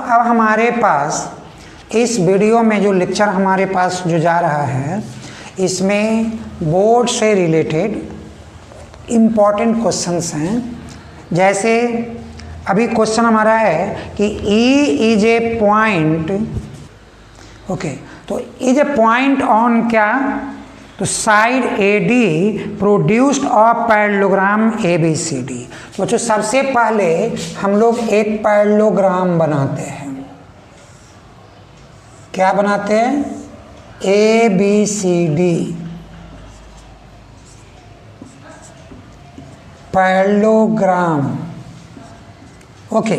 अब हमारे पास इस वीडियो में जो लेक्चर हमारे पास जो जा रहा है, इसमें बोर्ड से रिलेटेड इम्पॉर्टेंट क्वेश्चंस हैं। जैसे अभी क्वेश्चन हमारा है कि E is a point, okay, तो इज ए पॉइंट ऑन क्या, तो side AD produced of parallelogram ABCD। तो बच्चों सबसे पहले हम लोग एक पैरेललोग्राम बनाते हैं। क्या बनाते हैं? ABCD parallelogram, okay.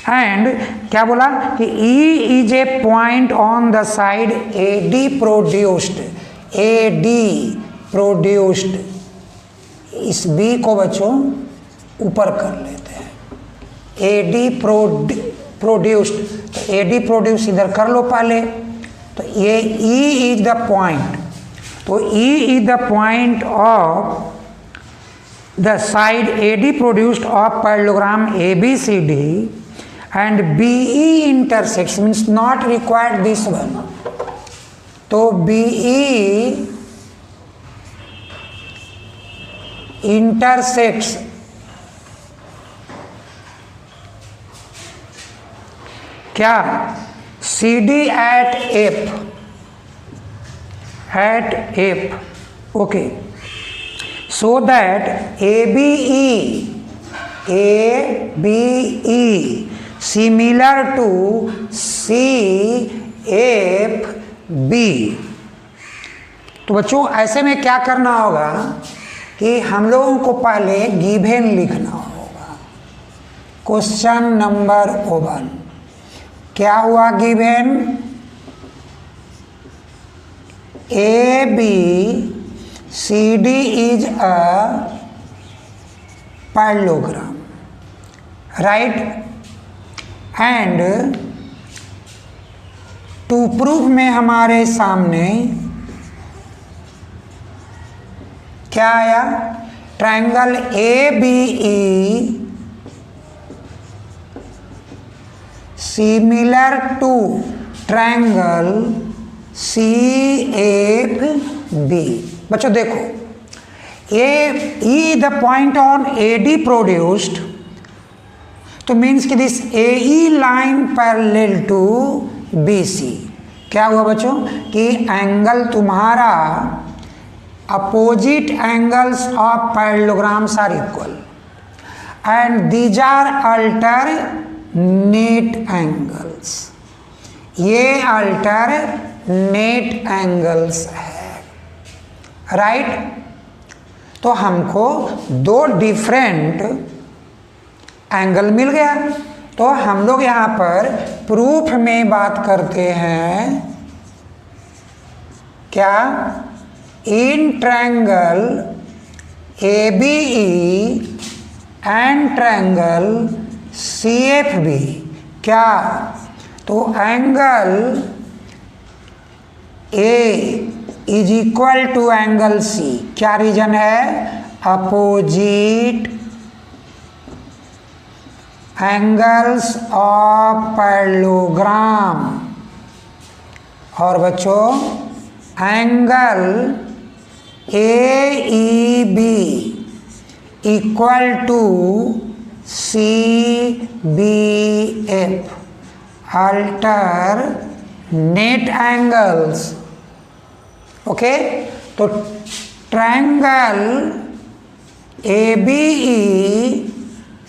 एंड क्या बोला कि E is a point on the side AD produced, इस B को बच्चों ऊपर कर लेते हैं, AD प्रोड्यूस्ड, तो AD प्रोड्यूस इधर कर लो पहले, तो ये E इज द पॉइंट, तो E is the point of the side AD produced of parallelogram ABCD and BE intersects, means not required this one, तो BE intersects क्या, CD at F, okay, so that ABE similar to CFB। तो बच्चों ऐसे में क्या करना होगा कि हम लोगों को पहले गिवन लिखना होगा। क्वेश्चन नंबर 1 क्या हुआ given? ABCD is a parallelogram, right? And to prove में हमारे सामने क्या आया? Triangle ABE similar to triangle CFB। बच्चों देखो, E the point on AD produced, तो मीन्स कि this AE line parallel to BC। क्या हुआ बच्चों कि एंगल तुम्हारा opposite angles of parallelograms are equal and these are alternate angles, ये अल्टरनेट एंगल्स है, राइट? तो हमको दो डिफरेंट एंगल मिल गया। तो हम लोग यहाँ पर प्रूफ में बात करते हैं क्या? In triangle ABE and triangle CFB क्या? तो angle A is equal to angle C। क्या रीजन है? Opposite angles of parallelogram. और बच्चों angle AEB equal to CBF, alternate angles, okay. तो triangle ABE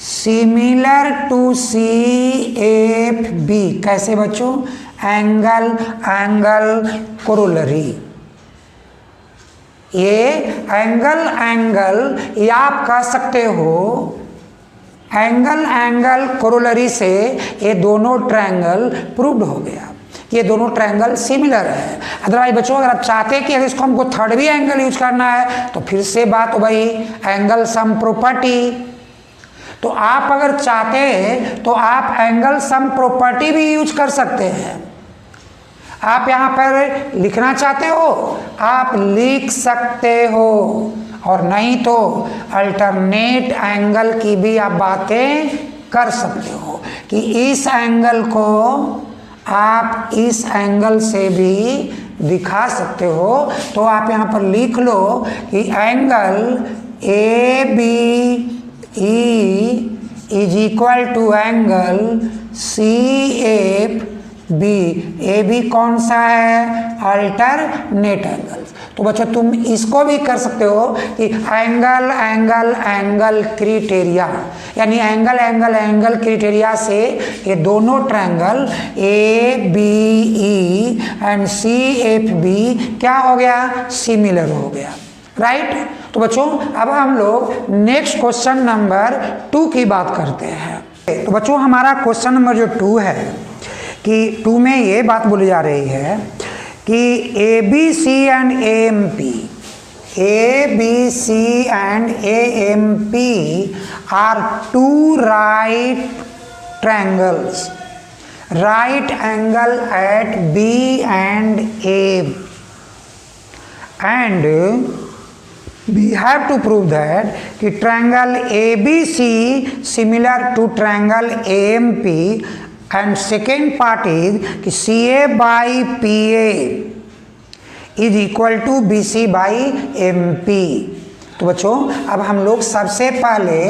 similar to CFB कैसे बच्चों? Angle corollary, ये एंगल या आप कह सकते हो एंगल कोरोलरी से ये दोनों ट्रायंगल प्रूव्ड हो गया, ये दोनों ट्रायंगल सिमिलर है। अदरवाइज बच्चों अगर आप चाहते हैं कि अगर इसको हमको थर्ड भी एंगल यूज करना है तो फिर से बात हो भाई एंगल सम प्रॉपर्टी। तो आप अगर चाहते हैं तो आप एंगल सम प्रॉपर्टी भी यूज कर सकते हैं। आप यहाँ पर लिखना चाहते हो आप लिख सकते हो, और नहीं तो अल्टरनेट एंगल की भी आप बातें कर सकते हो कि इस एंगल को आप इस एंगल से भी दिखा सकते हो। तो आप यहाँ पर लिख लो कि angle A B E is equal to angle C F B. A B कौन सा है? Alternate angle. तो बच्चों तुम इसको भी कर सकते हो कि एंगल एंगल एंगल क्राइटेरिया, यानी एंगल एंगल एंगल क्राइटेरिया से ये दोनों triangle A B E and C F B क्या हो गया? सिमिलर हो गया, राइट। तो बच्चों अब हम लोग नेक्स्ट क्वेश्चन नंबर 2 की बात करते हैं। तो बच्चों हमारा क्वेश्चन नंबर जो 2 है कि 2 में ये बात बोली जा रही है कि A B C and A M P, A B C and A M P are 2 right triangles, right angle at B and A, and we have to prove that कि triangle ABC similar to triangle AMP and second part is कि CA by PA is equal to BC by MP। तो बच्चों अब हम लोग सबसे पहले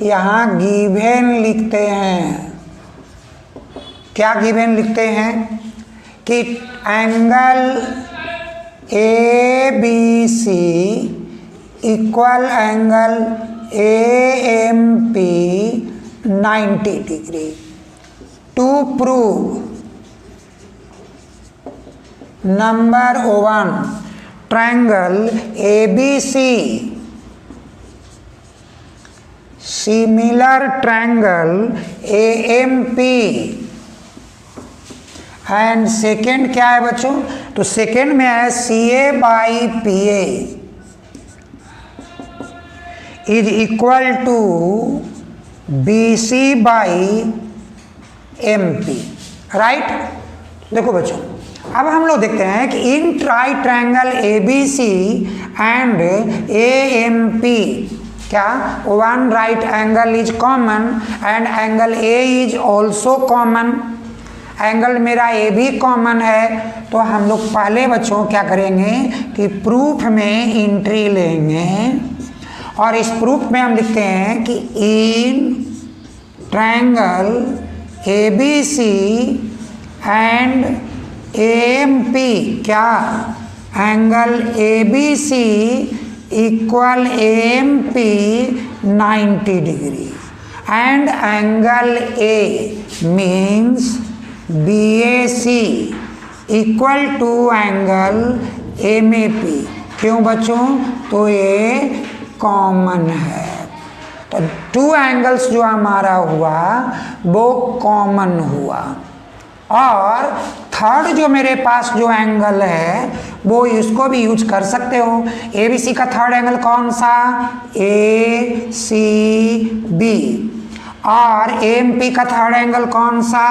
यहाँ गिवन लिखते हैं। क्या गिवन लिखते हैं? कि angle A B C equal angle A M P 90 degree. To prove number 1 triangle A B C similar triangle A M P and second क्या है बच्चों? तो सेकेंड में है C A by P A is equal to B C by M P, right. देखो बच्चों अब हम लोग देखते हैं कि in right triangle A B C and A M P क्या one right angle is common and angle A is also common. Angle मेरा ए भी कॉमन है। तो हम लोग पहले बच्चों क्या करेंगे कि प्रूफ में एंट्री लेंगे और इस प्रूफ में हम लिखते हैं कि in triangle A B C and A M P क्या angle A B C equal A M P 90 degree and angle A means BAC equal to angle MAP। क्यों बच्चों? तो ये कॉमन है। तो 2 एंगल्स जो हमारा हुआ वो कॉमन हुआ। और थर्ड जो मेरे पास जो एंगल है वो इसको भी यूज कर सकते हो। ABC का थर्ड एंगल कौन सा? ACB। और AMP का थर्ड एंगल कौन सा?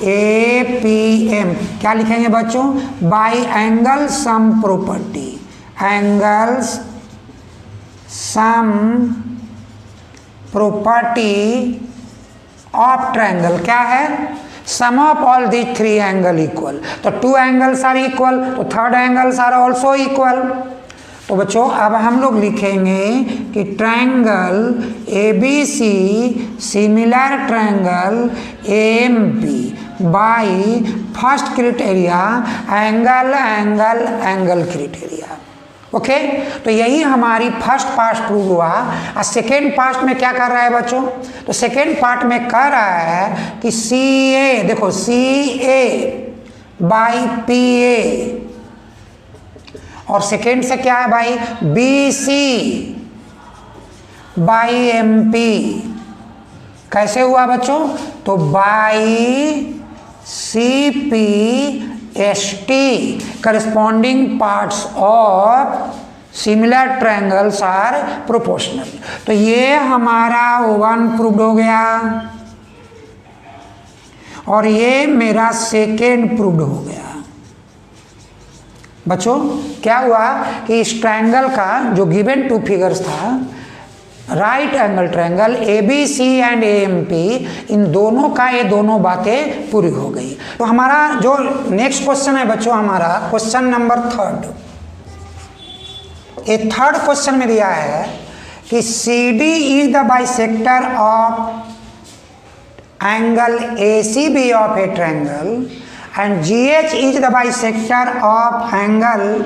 APM। क्या लिखेंगे बच्चों? By angle sum property, angles sum property of triangle क्या है? Sum of all the 3 angle equal. तो 2 एंगल्स आर इक्वल, तो third angles are also equal. तो बच्चों अब हम लोग लिखेंगे कि triangle A B C similar triangle A M P by first criteria angle angle angle criteria. Okay, तो यही हमारी फर्स्ट पार्ट प्रूव हुआ। और सेकेंड पार्ट में क्या कर रहा है बच्चों? तो सेकेंड पार्ट में कह रहा है कि सी ए, देखो सी ए बाई पी ए, और सेकेंड से क्या है भाई? B C by M P. कैसे हुआ बच्चों? तो by C P S T corresponding parts of similar triangles are proportional. तो ये हमारा 1 प्रूव्ड हो गया और ये मेरा सेकेंड प्रूव्ड हो गया। बच्चों क्या हुआ कि इस ट्रायंगल का जो गिवन 2 फिगर्स था right angle triangle ABC and AMP, इन दोनों का ये दोनों बातें पूरी हो गई। तो हमारा जो नेक्स्ट क्वेश्चन है बच्चों, हमारा क्वेश्चन नंबर 3। ये थर्ड क्वेश्चन में दिया है कि CD is the bisector of angle ACB of A triangle and GH is the bisector of angle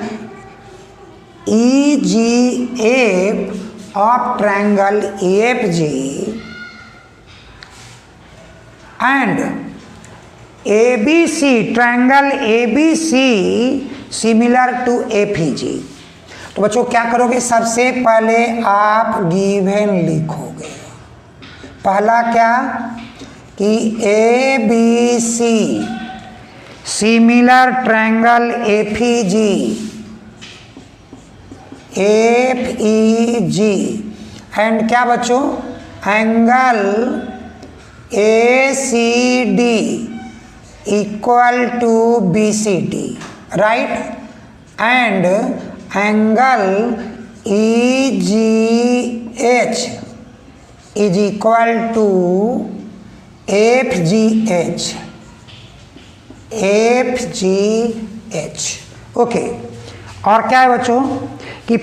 EGF of triangle EFG and ABC, triangle ABC similar to APG। तो बच्चों क्या करोगे, सबसे पहले आप गिवन लिखोगे। पहला क्या कि ABC similar triangle APG FEG and क्या बच्चों, angle ACD equal to BCD, right, and angle EGH is equal to FGH। Okay, और क्या है बच्चों कि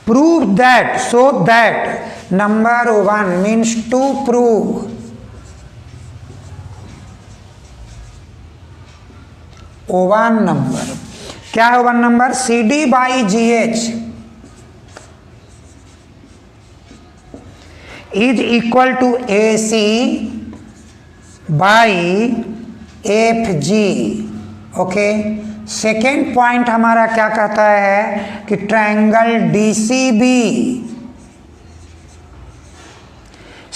prove that, so that number 1 means to prove O1 number, क्या है O1 number, CD by GH is equal to AC by FG। Okay, second point हमारा क्या कहता है कि triangle DCB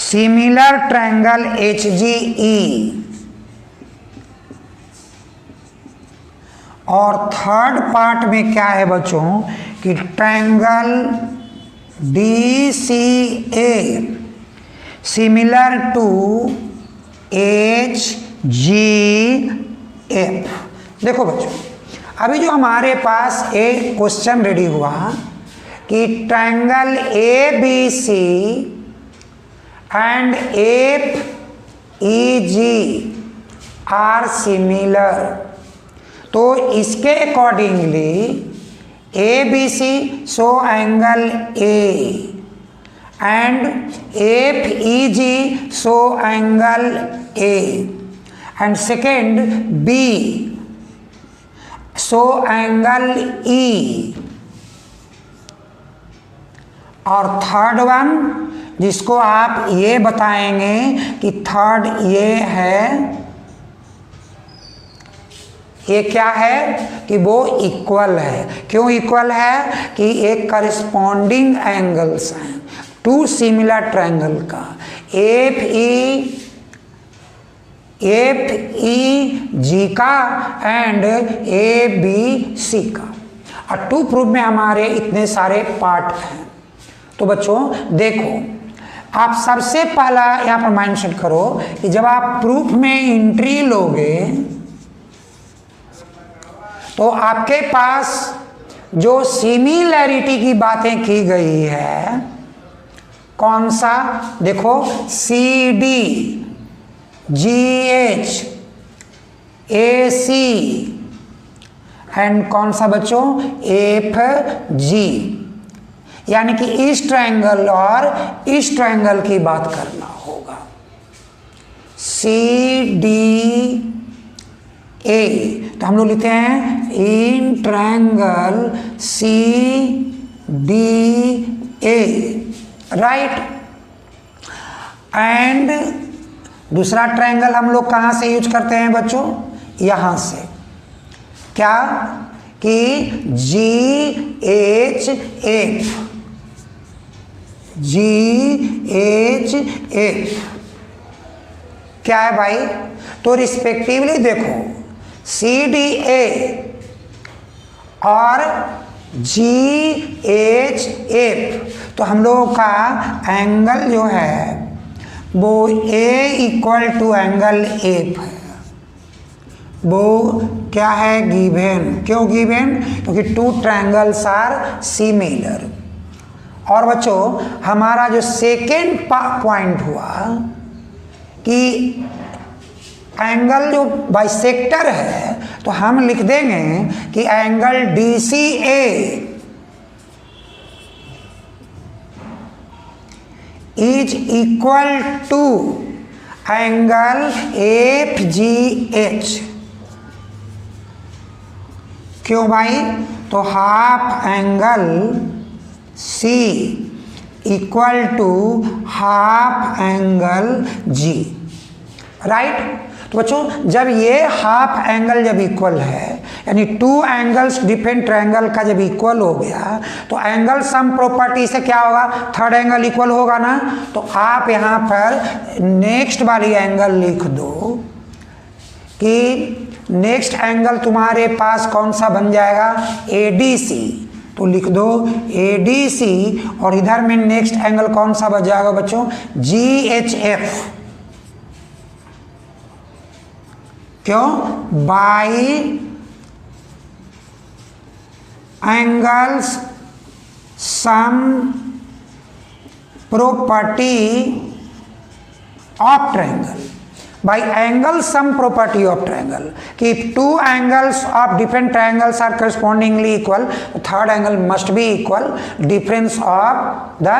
similar triangle HGE, और थर्ड पार्ट में क्या है बच्चों कि triangle DCA similar to HGF। देखो बच्चों, अभी जो हमारे पास एक क्वेश्चन रेडी हुआ कि triangle ABC and FEG are similar, तो इसके accordingly ABC so angle A and FEG so angle A and second B so angle E, और थर्ड वन जिसको आप ये बताएंगे कि थर्ड ये है, ये क्या है कि वो इक्वल है। क्यों इक्वल है कि एक करस्पॉन्डिंग एंगल्स हैं टू सिमिलर ट्रायंगल का, FEG का एंड ABC का, और टू प्रूफ में हमारे इतने सारे पार्ट हैं। तो बच्चों देखो, आप सबसे पहला यहाँ पर मेंशन करो कि जब आप प्रूफ में एंट्री लोगे तो आपके पास जो सिमिलैरिटी की बातें की गई है, कौन सा, देखो CD GH AC एंड कौन सा बच्चों FG, यानी कि इस ट्रायंगल और इस ट्रायंगल की बात करना होगा। CDA तो हम लोग लिखते हैं in triangle CDA, right, and दूसरा ट्रायंगल हम लोग कहाँ से यूज करते हैं बच्चों, यहाँ से, क्या कि GHF क्या है भाई, तो रिस्पेक्टिवली देखो CDA और GHF, तो हम लोगों का एंगल जो है वो A equal to angle F है, वो क्या है गिवन। क्यों गिवन, क्योंकि टू ट्रायंगल्स आर सिमिलर, और बच्चों हमारा जो सेकेंड पॉइंट हुआ कि एंगल जो बाइसेक्टर है, तो हम लिख देंगे कि angle DCA is equal to angle FGH। क्यों भाई? तो half angle C equal to half angle G, right. तो बच्चों जब ये हाफ एंगल जब इक्वल है, यानी टू एंगल्स डिफरेंट ट्रायंगल का जब इक्वल हो गया, तो एंगल सम प्रॉपर्टी से क्या होगा? थर्ड एंगल इक्वल होगा ना। तो आप यहाँ पर नेक्स्ट वाली एंगल लिख दो कि नेक्स्ट एंगल तुम्हारे पास कौन सा बन जाएगा? ADC। तो लिख दो ADC, और इधर में नेक्स्ट एंगल कौन सा बच जाएगा बच्चों? GHF। क्यों? By angles sum property of triangle, by angle sum property of triangle, कि if two angles of different triangles are correspondingly equal, the third angle must be equal difference of the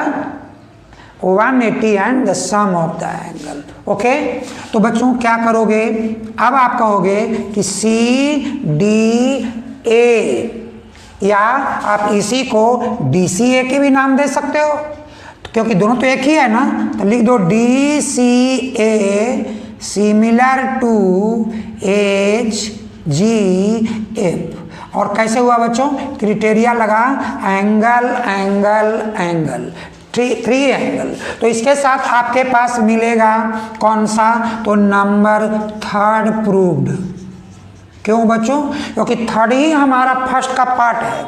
180 and the sum of the angle। Okay, तो बच्चों क्या करोगे? अब आप कहोगे कि CDA, या आप इसी को DCA के भी नाम दे सकते हो, क्योंकि दोनों तो एक ही है ना। तो लिख दो DCA सिमिलर टू HGF। और कैसे हुआ बच्चों? क्राइटेरिया लगा angle angle angle, three angle. तो इसके साथ आपके पास मिलेगा कौन सा? तो नंबर थर्ड प्रूव्ड। क्यों बच्चों? क्योंकि थर्ड ही हमारा फर्स्ट का पार्ट है।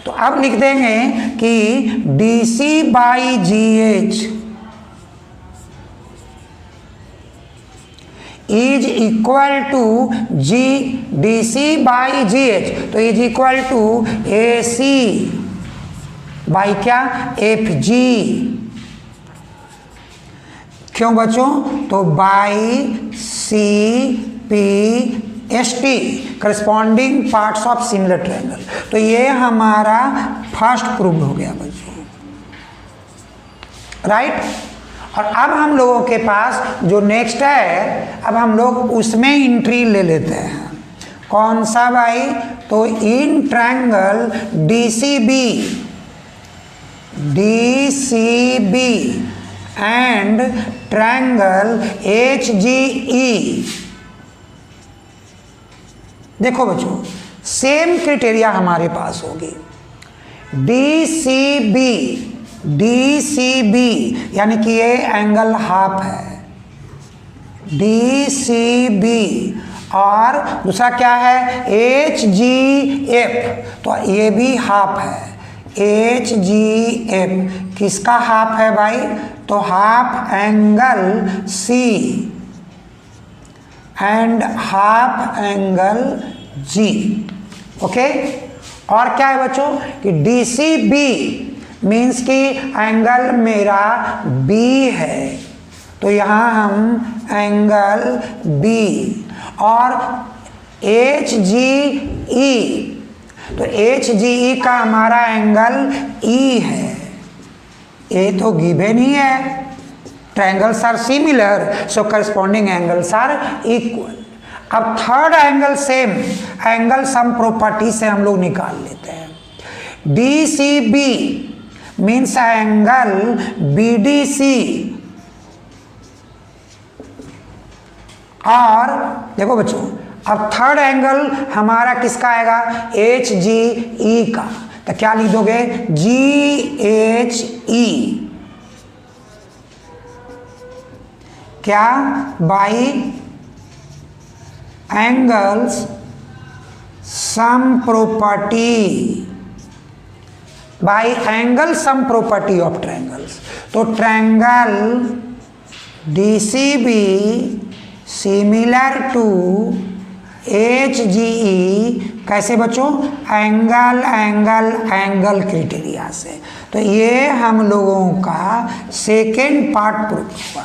तो अब लिख देंगे कि DC/GH is equal to DC/GH, तो is equal to AC by क्या? FG। क्यों बच्चों? तो by CPST, corresponding parts of similar triangle. तो ये हमारा फर्स्ट प्रूव हो गया बच्चों, राइट। और अब हम लोगों के पास जो नेक्स्ट है, अब हम लोग उसमें एंट्री ले लेते हैं। कौन सा भाई? तो in triangle DCB and triangle HGE। देखो बच्चों, सेम क्राइटेरिया हमारे पास होगी। DCB यानी कि ये एंगल हाफ है, DCB, और दूसरा क्या है? HGF, तो ये भी हाफ है। HGF किसका हाफ है भाई? तो half angle C and half angle G। Okay, और क्या है बच्चों कि DCB मीन्स कि एंगल मेरा B है, तो यहाँ हम एंगल B, और HGE, तो HGE का हमारा एंगल E है। ये तो गिवन ही है, triangles are similar so corresponding angles are equal. अब third angle same angle sum property से हम लोग निकाल लेते हैं। DCB मीन्स एंगल BDC, और देखो बच्चों अब थर्ड एंगल हमारा किसका आएगा? HGE का। तो क्या लिख दोगे? GHE क्या? By angles sum property, by angle sum property of triangles. तो triangle DCB similar to HGE कैसे बच्चों? एंगल एंगल एंगल क्राइटेरिया से। तो ये हम लोगों का सेकेंड पार्ट प्रूफ हुआ।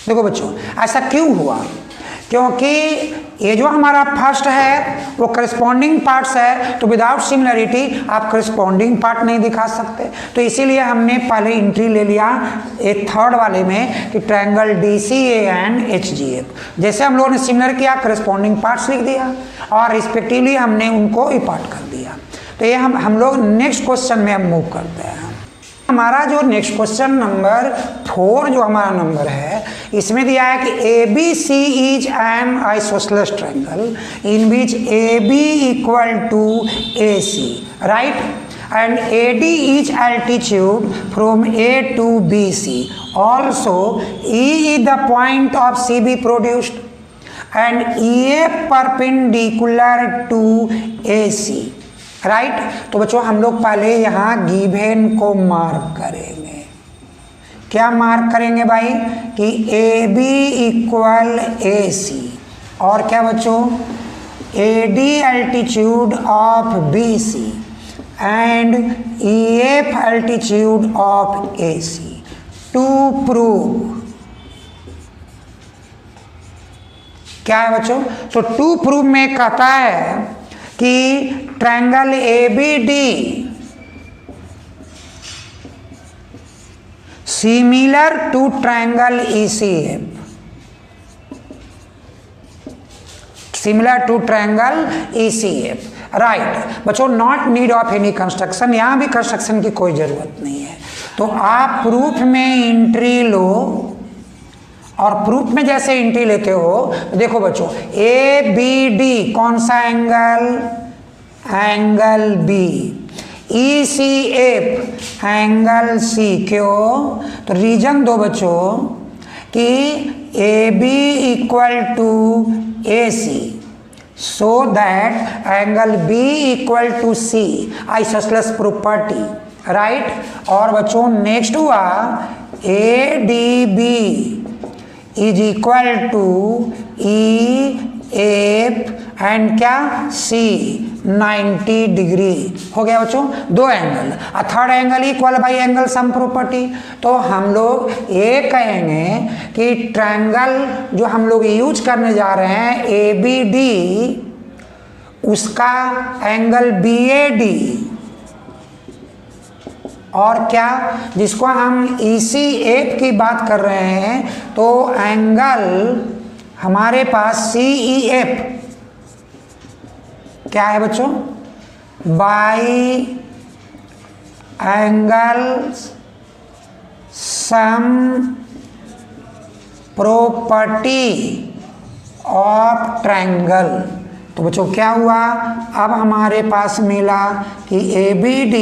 देखो बच्चों, ऐसा क्यों हुआ? क्योंकि ये जो हमारा फर्स्ट है वो करस्पॉन्डिंग पार्ट्स है, तो विदाउट सिमिलरिटी आप करस्पॉन्डिंग पार्ट नहीं दिखा सकते। तो इसीलिए हमने पहले एंट्री ले लिया एक थर्ड वाले में कि ट्रायंगल DCA एंड HGF। जैसे हम लोगों ने सिमिलर किया, करस्पॉन्डिंग पार्ट्स लिख दिया और रिस्पेक्टिवली हमने उनको इपार्ट कर दिया। तो ये हम लोग नेक्स्ट क्वेश्चन में अब मूव करते हैं। हमारा जो नेक्स्ट क्वेश्चन नंबर 4 जो हमारा नंबर है, इसमें दिया है कि ABC is an isosceles triangle in which AB equal to AC, right, and AD is altitude from A to BC, also E is the point of CB produced and EF perpendicular to AC, right. तो बच्चों हम लोग पहले यहाँ given को mark करेंगे। क्या mark करेंगे भाई? कि AB इक्वल AC और क्या बच्चों? AD altitude of BC and EF altitude of AC to prove. क्या है बच्चों? तो टू प्रूव में कहता है कि triangle ABD similar to triangle ECF, similar to triangle ECF, right. बच्चों not need of any construction, यहाँ भी कंस्ट्रक्शन की कोई जरूरत नहीं है। तो आप प्रूफ में एंट्री लो और प्रूफ में जैसे एंट्री लेते हो, देखो बच्चों ABD कौन सा angle? Angle B। ECF angle C। क्यों? तो रीजन दो बच्चों कि AB equal to AC so that angle B equal to C, isosceles property, right. और बच्चों नेक्स्ट हुआ ADB is equal to EF and क्या? C 90 degree. हो गया बच्चों दो angle. Third angle equal by angle sum property. तो हम लोग ये कहेंगे कि ट्रायंगल जो हम लोग यूज करने जा रहे हैं ABD, उसका एंगल BAD और क्या जिसको हम ECF की बात कर रहे हैं, तो एंगल हमारे पास CEF क्या है बच्चों? By angle sum property of triangle. तो बच्चों क्या हुआ? अब हमारे पास मिला कि ABD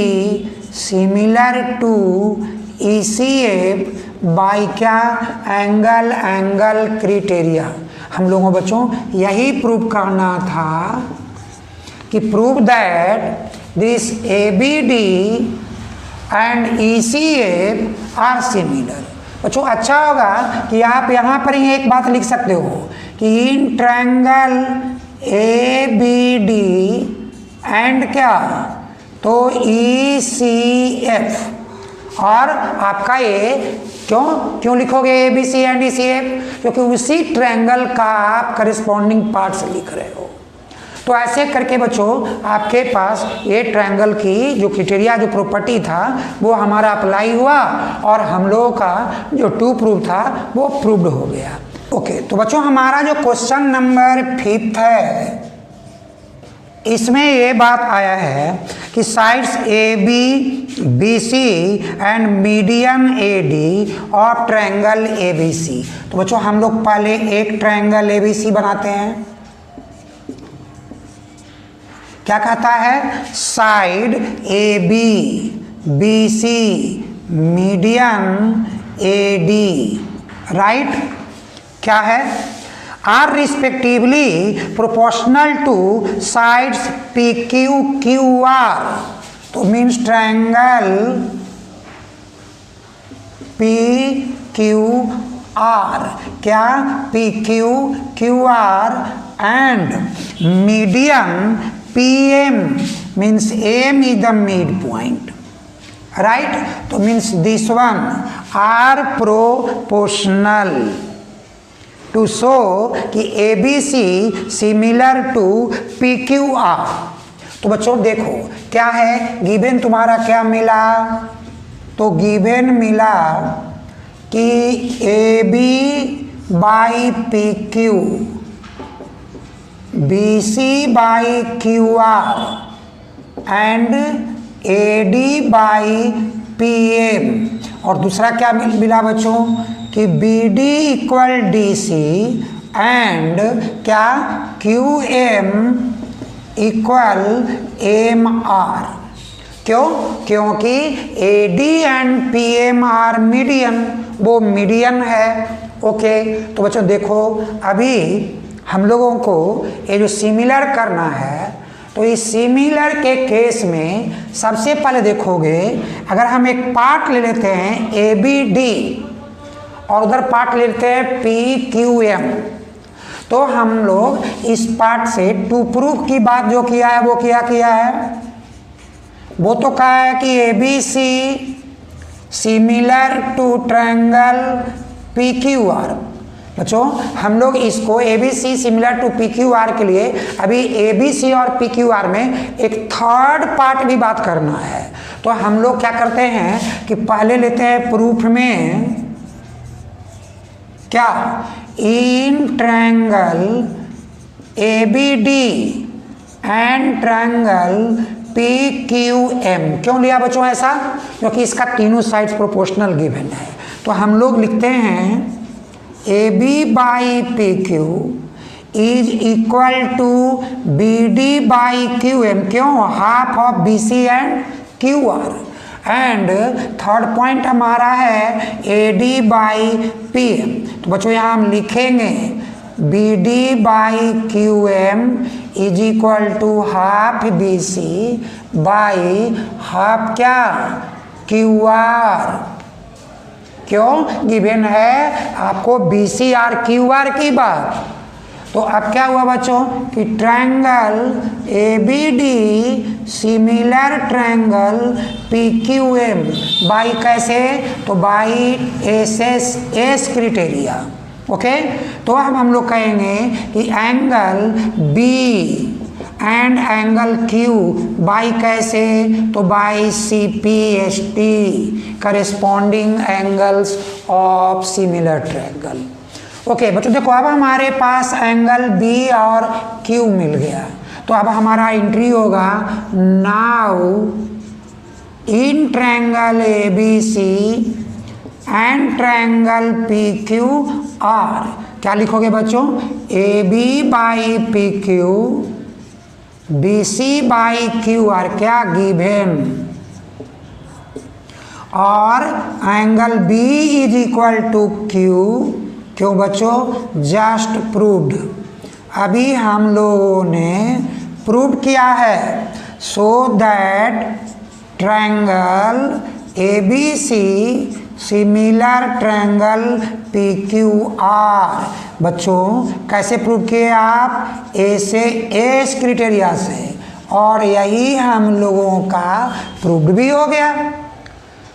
similar to ECF by क्या? Angle criteria. हम लोगों बच्चों यही प्रूव करना था कि prove that this ABD and ECF are similar. बच्चों अच्छा होगा कि आप यहाँ पर ही एक बात लिख सकते हो कि इन ट्रायंगल ABD एंड क्या? तो ECF। और आपका ये क्यों लिखोगे ABC एंड ECF? क्योंकि उसी ट्रायंगल का आप करस्पॉन्डिंग पार्ट्स लिख रहे हो। तो ऐसे करके बच्चों आपके पास ये ट्रायंगल की जो क्राइटेरिया जो प्रॉपर्टी था वो हमारा अप्लाई हुआ और हम लोगों का जो टू प्रूव था वो प्रूव्ड हो गया। ओके, तो बच्चों हमारा जो क्वेश्चन नंबर 5 है, इसमें ये बात आया है कि sides AB, BC and median AD of triangle ABC। तो बच्चों हम लोग पहले एक ट्रायंगल ABC बनाते हैं। क्या कहता है? Side AB, BC, median AD, right. क्या है? Are respectively proportional to sides PQQR। तो मीन्स ट्रायंगल PQR क्या? PQQR and median PM means AM is the mid point, right, तो means this one are proportional to show कि A B C similar to P Q R. तो बच्चों देखो क्या है given, तुम्हारा क्या मिला, तो गिवन मिला कि A B by P Q, B C by Q R and A D by P M. और दूसरा क्या मिला बच्चों कि B D equal D C and क्या Q M equal M R. क्यों? क्योंकि A D and P M are median, वो मीडियन है। ओके, तो बच्चों देखो अभी हम लोगों को ये जो सिमिलर करना है, तो इस सिमिलर के केस में सबसे पहले देखोगे अगर हम एक पार्ट ले लेते हैं ए बी डी और उधर पार्ट ले लेते हैं पी क्यू एम, तो हम लोग इस पार्ट से टू प्रूफ की बात जो किया है वो किया है, वो तो कहा है कि A B C similar to triangle P Q R. बच्चों हम लोग इसको A B C similar to P Q R के लिए अभी ए बी सी और पी क्यू आर में एक थर्ड पार्ट भी बात करना है। तो हम लोग क्या करते हैं कि पहले लेते हैं प्रूफ में क्या, in triangle A B D and triangle P Q M. क्यों लिया बच्चों ऐसा? क्योंकि इसका तीनों साइड्स प्रोपोर्शनल गिवन है। तो हम लोग लिखते हैं A B by P Q is equal to B D by Q M. क्यों? Half of B C and Q R. And third point हमारा है A D by P M. तो बच्चों यहाँ हम लिखेंगे B D by Q M is equal to half B C by half क्या, Q R. क्यों? गिवन है आपको B C R Q R की बात। तो अब क्या हुआ बच्चों कि triangle A B D similar triangle P Q M by कैसे, तो by S S S criteria. Okay, तो अब हम लोग कहेंगे कि angle B and angle Q by कैसे, तो by C P S T corresponding angles of similar triangle. Okay बच्चों देखो अब हमारे पास एंगल बी और क्यू मिल गया। तो अब हमारा एंट्री होगा now in triangle A B C and triangle P Q R. क्या लिखोगे बच्चों? A B by P Q B C by Q R क्या गिवन, और angle B is equal to Q. क्यों बच्चों? Just proved. अभी हम लोगों ने प्रूव किया है so that triangle A B C similar triangle P Q R. बच्चों कैसे प्रूव किए आप? ए से एस क्राइटेरिया से, और यही हम लोगों का प्रूव भी हो गया।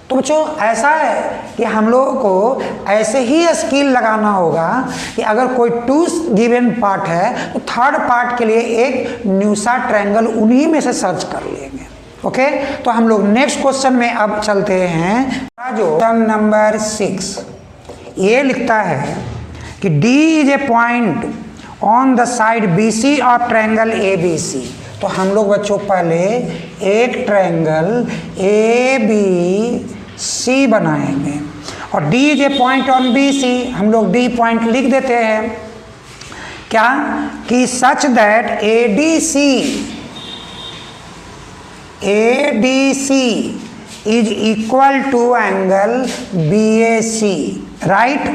तो बच्चों ऐसा है कि हम लोगों को ऐसे ही स्किल लगाना होगा कि अगर कोई टू गिवन पार्ट है तो थर्ड पार्ट के लिए एक न्यूसा ट्रायंगल उन्हीं में से सर्च कर लेंगे। ओके, तो हम लोग नेक्स्ट क्वेश्चन में अब चलते हैं। जो क्वेश्चन नंबर 6 ये लिखता है कि D is a point on the side BC of triangle ABC। तो हम लोग बच्चों पहले एक ट्रायंगल ABC बनाएंगे और D is a point on BC। हम लोग D पॉइंट लिख देते हैं क्या कि such that ADC is equal to angle BAC, right.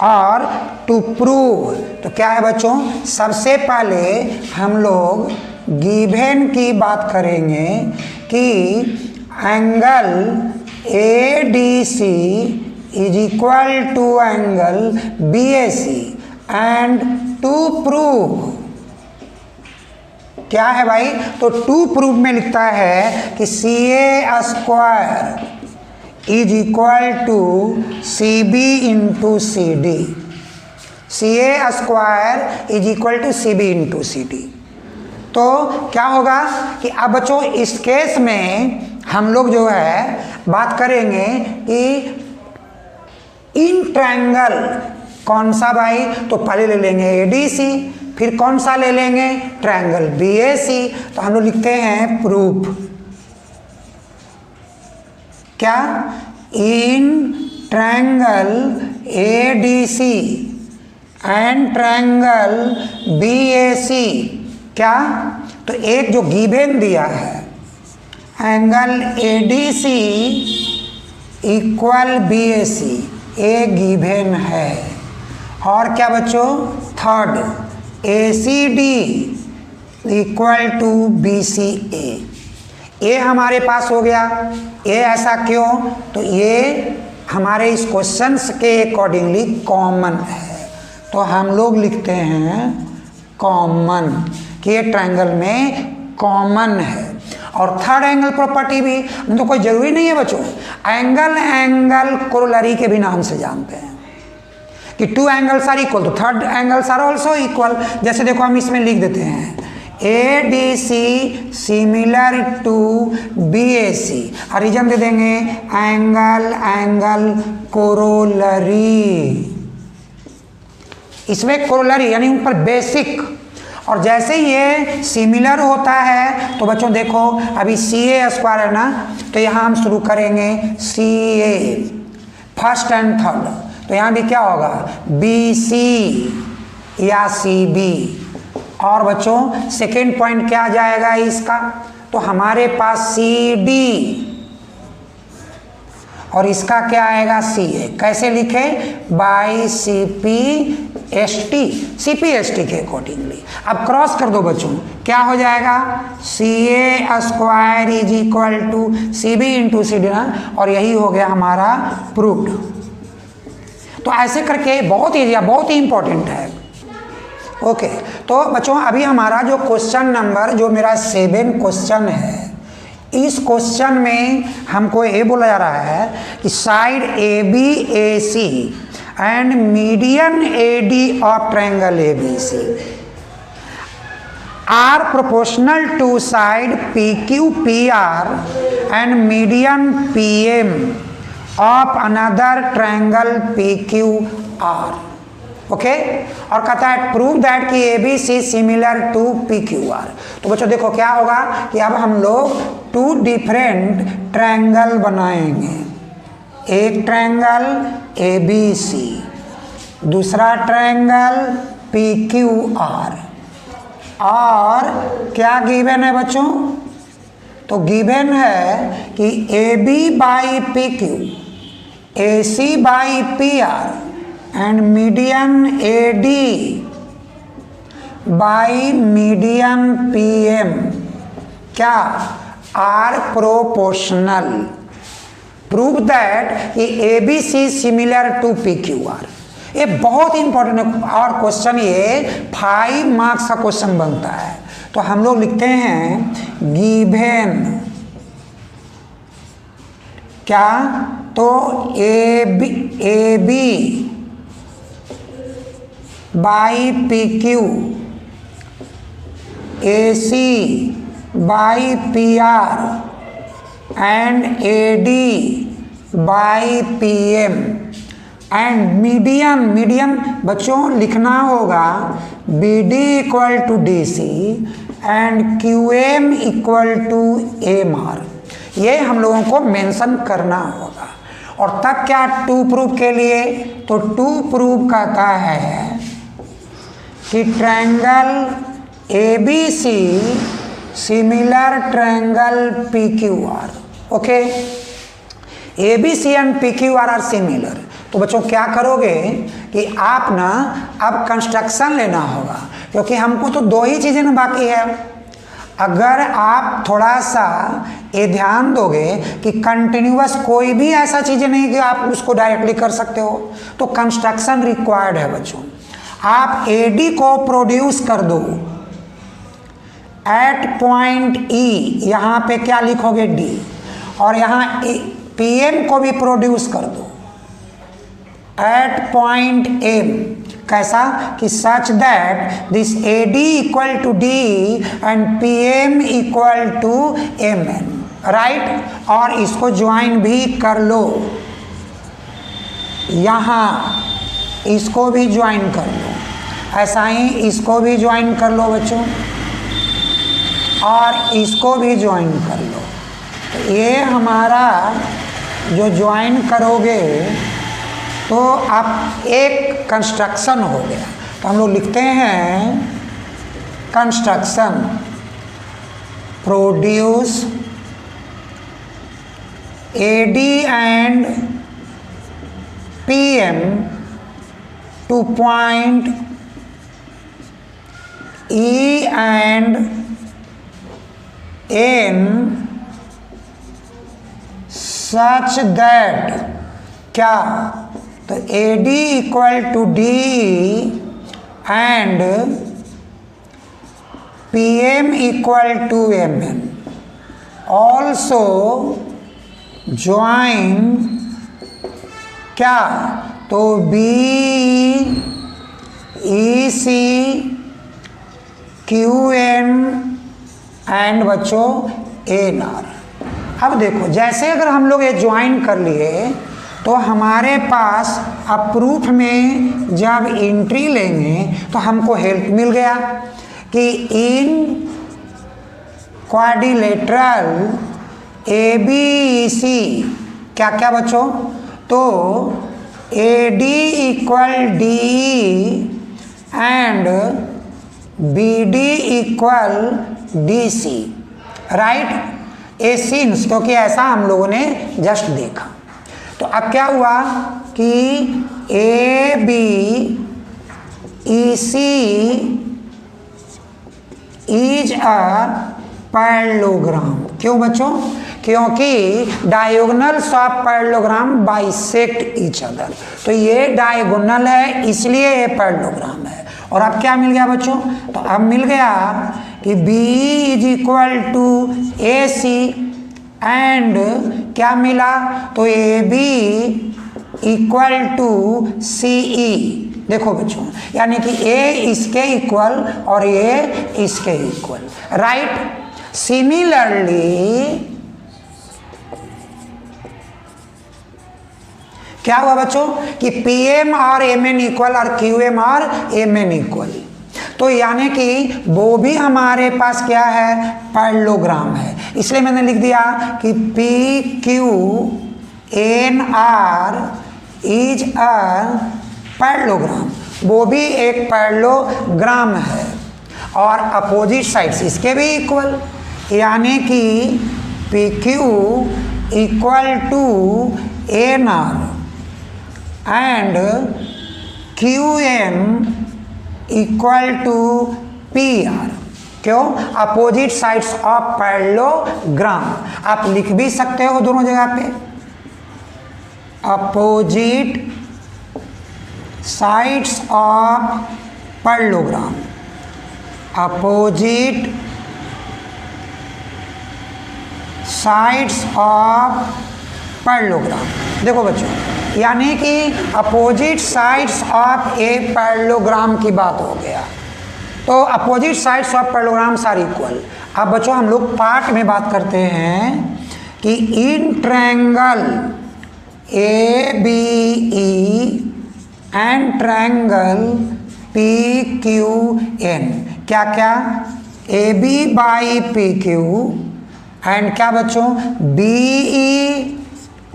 और टू प्रूव तो क्या है बच्चों, सबसे पहले हम लोग गिवन की बात करेंगे कि angle ADC is equal to angle BAC and to prove क्या है भाई, तो टू प्रूफ में लिखता है कि CA square is equal to CB into CD। CA square is equal to CB into CD। तो क्या होगा कि अब बच्चों इस केस में हम लोग जो है बात करेंगे कि इन ट्रायंगल कौन सा भाई, तो पहले ले लेंगे ADC, फिर कौन सा ले लेंगे, ट्रायंगल BAC। तो हम लोग लिखते हैं प्रूफ, क्या, in triangle ADC and triangle BAC, क्या, तो एक जो गिवन दिया है angle ADC equal BAC, a given है। और क्या बच्चों, third ACD equal to BCA, ये हमारे पास हो गया। ये ऐसा क्यों, तो ये हमारे इस क्वेश्चंस के अकॉर्डिंगली कॉमन है, तो हम लोग लिखते हैं कॉमन, कि ये ट्रायंगल में कॉमन है। और थर्ड एंगल प्रॉपर्टी भी तो कोई जरूरी नहीं है बच्चों, एंगल कोरोलरी के भी नाम से जानते हैं कि टू एंगल्स आर इक्वल तो third angles are also equal. जैसे देखो हम इसमें लिख देते हैं ADC सिमिलर टू BAC, और रीजन दे देंगे एंगल कोरोलरी। इसमें कोरोलरी यानी ऊपर बेसिक, और जैसे ये सिमिलर होता है तो बच्चों देखो अभी CA स्क्वायर है ना, तो यहाँ हम शुरू करेंगे CA फर्स्ट एंड थर्ड, तो यहाँ भी क्या होगा BC या CB। और बच्चों सेकेंड पॉइंट क्या आ जाएगा इसका, तो हमारे पास CD और इसका क्या आएगा CA। कैसे लिखे, बाई CP/ST के अकॉर्डिंगली। अब क्रॉस कर दो बच्चों, क्या हो जाएगा, CA square is equal to CB into CD ना, और यही हो गया हमारा प्रूव्ड। तो ऐसे करके बहुत ही इंपॉर्टेंट है। ओके, तो बच्चों अभी हमारा जो क्वेश्चन नंबर जो मेरा 7 क्वेश्चन है, इस क्वेश्चन में हमको ये बोला जा रहा है कि side ABAC and median AD of triangle ABC are proportional to side PQPR and median PM of another triangle PQR। Okay, और कहता है प्रूव दैट कि ABC सिमिलर टू PQR। तो बच्चों देखो क्या होगा कि अब हम लोग 2 डिफरेंट ट्रायंगल बनाएंगे, एक ट्रायंगल ABC, दूसरा ट्रायंगल PQR। और क्या गिवन है बच्चों, तो गिवन है कि AB by PQ, AC by PR and median AD by median PM क्या आर प्रोपोर्शनल। प्रूव दैट कि ABC सिमिलर टू PQR। ये बहुत इंपॉर्टेंट है और क्वेश्चन ये 5 मार्क्स का क्वेश्चन बनता है। तो हम लोग लिखते हैं गिवन क्या, तो AB by PQ, AC by PR and AD by PM and median बच्चों लिखना होगा BD equal to DC and QM equal to MR। ये हम लोगों को मेंशन करना होगा। और तब क्या 2 प्रूफ के लिए, तो 2 प्रूफ कहता है कि triangle ABC similar triangle PQR। Okay, ABC and PQR are similar. तो बच्चों क्या करोगे कि आप ना अब कंस्ट्रक्शन लेना होगा, क्योंकि हमको तो 2 ही चीज़ें ना बाकी है। अगर आप थोड़ा सा ये ध्यान दोगे कि कंटिन्यूअस कोई भी ऐसा चीज़ नहीं कि आप उसको डायरेक्टली कर सकते हो, तो कंस्ट्रक्शन रिक्वायर्ड है बच्चों। आप AD को प्रोड्यूस कर दो एट पॉइंट ई, यहाँ पे क्या लिखोगे डी, और यहाँ पीएम को भी प्रोड्यूस कर दो एट पॉइंट एम। कैसा कि such that this A D equal to D and P M equal to M N, right. और इसको ज्वाइन भी कर लो, यहाँ इसको भी ज्वाइन कर लो, ऐसा ही इसको भी ज्वाइन कर लो बच्चों, और इसको भी ज्वाइन कर लो। तो ये हमारा जो ज्वाइन करोगे तो आप एक कंस्ट्रक्शन हो गया। तो हम लोग लिखते हैं construction produce AD and PM to point E and N such that क्या, तो A D equal to D and P M equal to M N, also join क्या, तो B E C Q N and बच्चों N R. अब देखो जैसे अगर हम लोग ये ज्वाइन कर लिए तो हमारे पास अब प्रूफ में जब एंट्री लेंगे तो हमको हेल्प मिल गया कि इन क्वाड्रिलेटरल ए बी सी क्या क्या बच्चों, तो A D equal D and B D equal D C, right. ए सीन्स, क्योंकि ऐसा हम लोगों ने जस्ट देखा। तो अब क्या हुआ कि A B E C is a parallelogram. क्यों बच्चों? क्योंकि diagonals of parallelogram bisect each other. तो ये डायगोनल है इसलिए ये पैरेललोग्राम है। और अब क्या मिल गया बच्चों? तो अब मिल गया कि B is equal to A C and क्या मिला, तो A B equal to C E. देखो बच्चों, यानी कि ए इसके इक्वल और ये इसके इक्वल, राइट। सिमिलरली क्या हुआ बच्चों कि पी एम और एम एन इक्वल और क्यू एम और एम एन इक्वल। तो यानी कि वो भी हमारे पास क्या है, पैरेललोग्राम है। इसलिए मैंने लिख दिया कि P Q N R is a parallelogram, वो भी एक पैरेललोग्राम है। और अपोजिट साइड्स इसके भी इक्वल, यानी कि P Q equal to N R and Q N equal to P R. क्यों? Opposite sides of parallelogram. आप लिख भी सकते हो दोनों जगह पे, opposite sides of parallelogram, opposite sides of parallelogram. देखो बच्चों, यानी कि opposite sides of a parallelogram की बात हो गया। तो opposite sides of parallelograms are equal. अब बच्चों हम लोग पार्ट में बात करते हैं कि in triangle A B E and triangle P Q N, क्या क्या, A B by P Q and क्या बच्चों, B E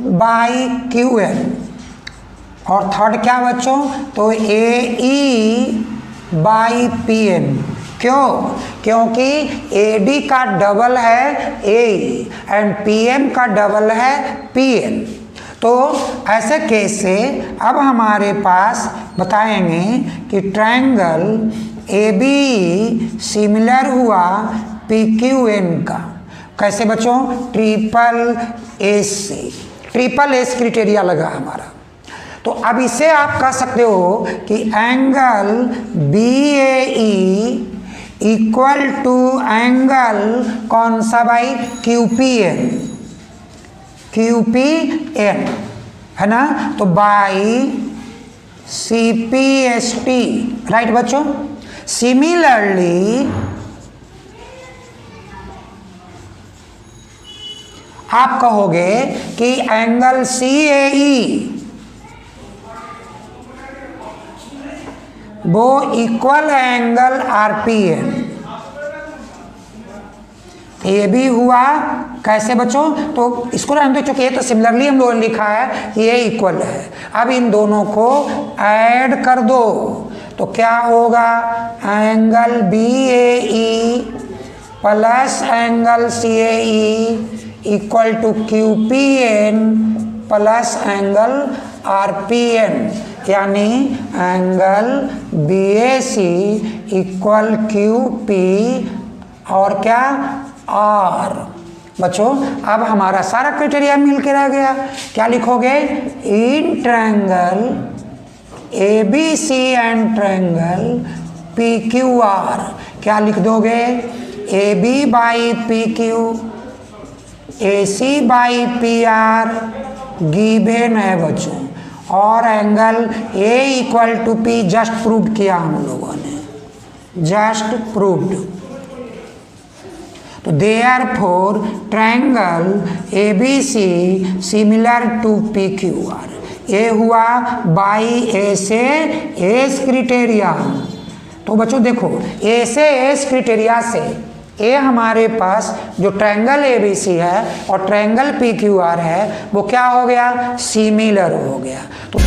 by Q N. और थर्ड क्या बच्चों, तो A E by P N. क्यों? क्योंकि ए डी का डबल है ए एंड पी एम का डबल है पी एन। तो ऐसे केस से अब हमारे पास बताएंगे कि ट्रायंगल ए बी सिमिलर हुआ पी क्यू एन का। कैसे बच्चों? ट्रिपल एस से, ट्रिपल एस क्राइटेरिया लगा हमारा। तो अब इसे आप कह सकते हो कि angle B A E equal to angle कौन सा भाई, QPN, QPN है ना, तो बाई CPST, राइट बच्चों। सिमिलरली आप कहोगे कि एंगल CAE वो इक्वल एंगल RPN, ये भी हुआ कैसे बच्चों, तो इसको हम देख चुके हैं, तो सिमिलरली हम लोगों ने लिखा है ये इक्वल है। अब इन दोनों को ऐड कर दो तो क्या होगा, angle BAE plus angle CAE equal to QPN plus angle RPN, यानी एंगल BAC इक्वल QP और क्या R। बच्चों अब हमारा सारा क्राइटेरिया मिल के रह गया, क्या लिखोगे, in triangle ABC and triangle PQR, क्या लिख दोगे, AB by PQ AC by PR given है बच्चों, और angle A equal to P just prove किया हम लोगों ने, जस्ट प्रूव्ड। तो therefore triangle ABC similar to PQR, ये हुआ बाई A से एस क्राइटेरिया। तो बच्चों देखो A से एस क्राइटेरिया से ये हमारे पास जो ट्रायंगल ABC है और ट्रायंगल PQR है वो क्या हो गया, सिमिलर हो गया। तो